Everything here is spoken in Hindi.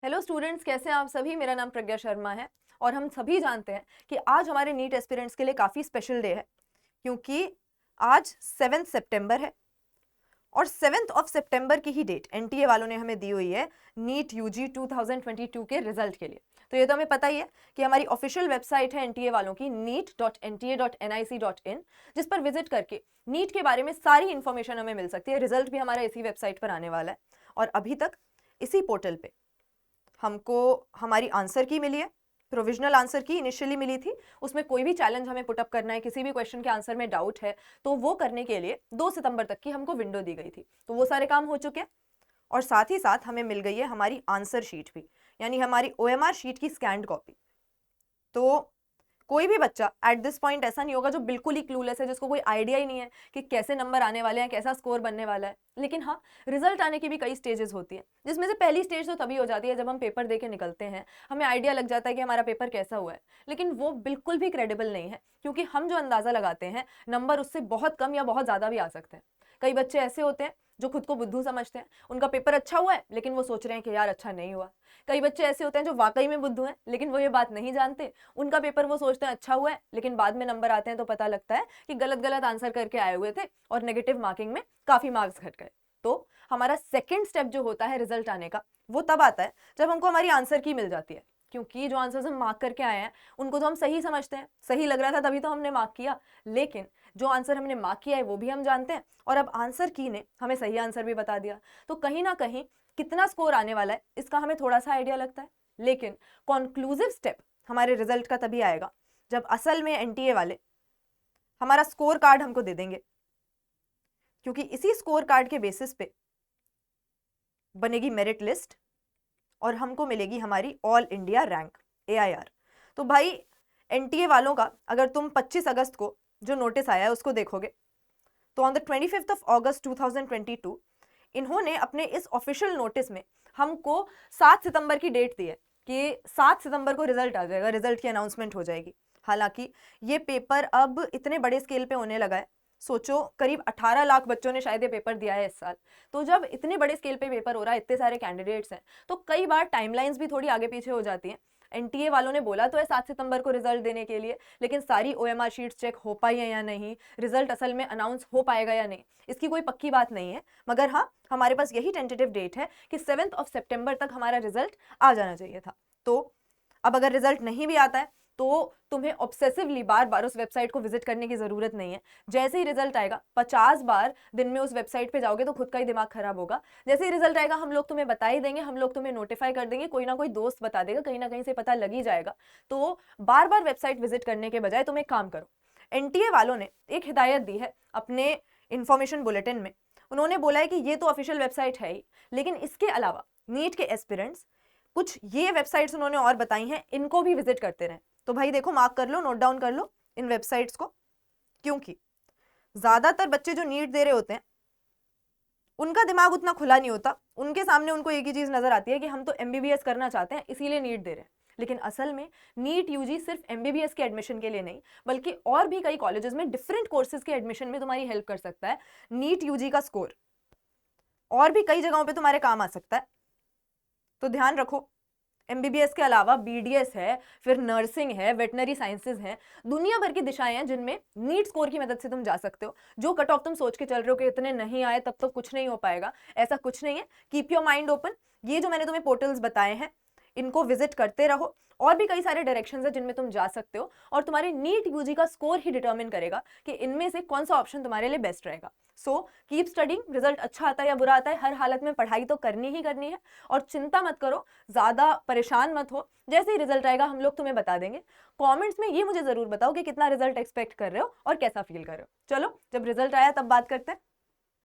हेलो स्टूडेंट्स, कैसे हैं आप सभी। मेरा नाम प्रज्ञा शर्मा है और हम सभी जानते हैं कि आज हमारे नीट एस्पिरेंट्स के लिए काफ़ी स्पेशल डे है, क्योंकि आज 7 सितंबर है और 7 ऑफ सितंबर की ही डेट एनटीए वालों ने हमें दी हुई है नीट यूजी 2022 के रिजल्ट के लिए। तो ये तो हमें पता ही है कि हमारी ऑफिशियल वेबसाइट है एनटीए वालों की neet.nta.nic.in, जिस पर विजिट करके नीट के बारे में सारी इंफॉर्मेशन हमें मिल सकती है। रिजल्ट भी हमारा इसी वेबसाइट पर आने वाला है और अभी तक इसी पोर्टल पे हमको हमारी आंसर की मिली है। प्रोविजनल आंसर की इनिशियली मिली थी, उसमें कोई भी चैलेंज हमें पुटअप करना है, किसी भी क्वेश्चन के आंसर में डाउट है तो वो करने के लिए 2 सितंबर तक की हमको विंडो दी गई थी। तो वो सारे काम हो चुके हैं और साथ ही साथ हमें मिल गई है हमारी आंसर शीट भी, यानी हमारी ओएमआर शीट की स्कैन्ड कॉपी। तो कोई भी बच्चा एट दिस पॉइंट ऐसा नहीं होगा जो बिल्कुल ही क्लूलेस है, जिसको कोई आइडिया ही नहीं है कि कैसे नंबर आने वाले हैं, कैसा स्कोर बनने वाला है। लेकिन हाँ, रिजल्ट आने की भी कई स्टेजेस होती है, जिसमें से पहली स्टेज तो तभी हो जाती है जब हम पेपर दे के निकलते हैं, हमें आइडिया लग जाता है कि हमारा पेपर कैसा हुआ है। लेकिन वो बिल्कुल भी क्रेडिबल नहीं है, क्योंकि हम जो अंदाजा लगाते हैं नंबर उससे बहुत कम या बहुत ज़्यादा भी आ सकते हैं। कई बच्चे ऐसे होते हैं जो खुद को बुद्धू समझते हैं, उनका पेपर अच्छा हुआ है लेकिन वो सोच रहे हैं कि यार अच्छा नहीं हुआ। कई बच्चे ऐसे होते हैं जो वाकई में बुद्धू हैं लेकिन वो ये बात नहीं जानते, उनका पेपर वो सोचते हैं अच्छा हुआ है, लेकिन बाद में नंबर आते हैं तो पता लगता है कि गलत गलत आंसर करके आए हुए थे और नेगेटिव मार्किंग में काफ़ी मार्क्स घट गए। तो हमारा सेकेंड स्टेप जो होता है रिजल्ट आने का, वो तब आता है जब हमको हमारी आंसर की मिल जाती है, क्योंकि जो आंसर्स हम मार्क करके आए हैं उनको तो हम सही समझते हैं, सही लग रहा था तभी तो हमने मार्क किया। लेकिन जो आंसर हमने मार्क किया है वो भी हम जानते हैं और अब आंसर की ने हमें सही आंसर भी बता दिया। तो कहीं ना कहीं कितना स्कोर आने वाला है इसका हमें थोड़ा सा आइडिया लगता है। लेकिन कॉन्क्लूसिव स्टेप हमारे रिजल्ट का तभी आएगा जब असल में एनटीए वाले हमारा स्कोर कार्ड हमको दे देंगे, क्योंकि इसी स्कोर कार्ड के बेसिस पे बनेगी मेरिट लिस्ट और हमको मिलेगी हमारी ऑल इंडिया रैंक AIR। तो भाई एनटीए वालों का अगर तुम 25 अगस्त को जो नोटिस आया है उसको देखोगे तो ऑन द 25th ऑफ अगस्त 2022 इन्होंने अपने इस ऑफिशियल नोटिस में हमको 7 सितंबर की डेट दी है कि 7 सितंबर को रिजल्ट आ जाएगा, रिजल्ट की अनाउंसमेंट हो जाएगी। हालांकि ये पेपर अब इतने बड़े स्केल पे होने लगा है, सोचो करीब 18 लाख बच्चों ने शायद ये पेपर दिया है इस साल। तो जब इतने बड़े स्केल पे पेपर हो रहा है, इतने सारे कैंडिडेट्स हैं, तो कई बार टाइमलाइंस भी थोड़ी आगे पीछे हो जाती हैं। एनटीए वालों ने बोला तो है 7 सितंबर को रिजल्ट देने के लिए, लेकिन सारी ओएमआर शीट्स चेक हो पाई है या नहीं, रिजल्ट असल में अनाउंस हो पाएगा या नहीं, इसकी कोई पक्की बात नहीं है। मगर हाँ, हमारे पास यही टेंटेटिव डेट है कि 7 ऑफ सितंबर तक हमारा रिजल्ट आ जाना चाहिए था। तो अब अगर रिजल्ट नहीं भी आता है तो तुम्हें ऑब्सेसिवली बार बार उस वेबसाइट को विजिट करने की जरूरत नहीं है। जैसे ही रिजल्ट आएगा 50 बार दिन में उस वेबसाइट पे जाओगे तो खुद का ही दिमाग खराब होगा। जैसे ही रिजल्ट आएगा हम लोग तुम्हें बता ही देंगे, हम लोग तुम्हें नोटिफाई कर देंगे, कोई ना कोई दोस्त बता देगा, कहीं ना कहीं से पता लग ही जाएगा। तो बार बार वेबसाइट विजिट करने के बजाय तुम एक काम करो, एनटीए वालों ने एक हिदायत दी है अपने इंफॉर्मेशन बुलेटिन में। उन्होंने बोला है कि ये तो ऑफिशियल वेबसाइट है ही, लेकिन इसके अलावा नीट के एस्पिरेंट्स कुछ ये वेबसाइट्स उन्होंने और बताई हैं, इनको भी विजिट करते रहें। तो भाई देखो, मार्क कर लो, नोट डाउन कर लो इन वेबसाइट्स को, क्योंकि ज्यादातर बच्चे जो नीट दे रहे होते हैं उनका दिमाग उतना खुला नहीं होता। उनके सामने उनको एक ही चीज नजर आती है कि हम तो एमबीबीएस करना चाहते हैं इसीलिए नीट दे रहे हैं। लेकिन असल में नीट यूजी सिर्फ एमबीबीएस के एडमिशन के लिए नहीं, बल्कि और भी कई कॉलेजेस में डिफरेंट कोर्सेज के एडमिशन में तुम्हारी हेल्प कर सकता है। नीट यूजी का स्कोर और भी कई जगहों पे तुम्हारे काम आ सकता है। तो ध्यान रखो, एमबीबीएस के अलावा बीडीएस है, फिर नर्सिंग है, वेटनरी साइंसेज हैं, दुनिया भर की दिशाएं हैं जिनमें नीट स्कोर की मदद से तुम जा सकते हो। जो कट ऑफ तुम सोच के चल रहे हो कि इतने नहीं आए तब तो कुछ नहीं हो पाएगा, ऐसा कुछ नहीं है। Keep your mind open. ये जो मैंने तुम्हें पोर्टल्स बताए हैं इनको विजिट करते रहो। और भी कई सारे डायरेक्शंस हैं जिनमें तुम जा सकते हो और तुम्हारे नीट यूजी का स्कोर ही डिटरमिन करेगा कि इनमें से कौन सा ऑप्शन तुम्हारे लिए बेस्ट रहेगा। So keep studying. रिजल्ट अच्छा आता है या बुरा आता है, हर हालत में पढ़ाई तो करनी ही करनी है। और चिंता मत करो, ज्यादा परेशान मत हो, जैसे ही रिजल्ट आएगा हम लोग तुम्हें बता देंगे। कमेंट्स में ये मुझे जरूर बताओ कि कितना रिजल्ट एक्सपेक्ट कर रहे हो और कैसा फील कर रहे हो। चलो, जब रिजल्ट आया तब बात करते हैं।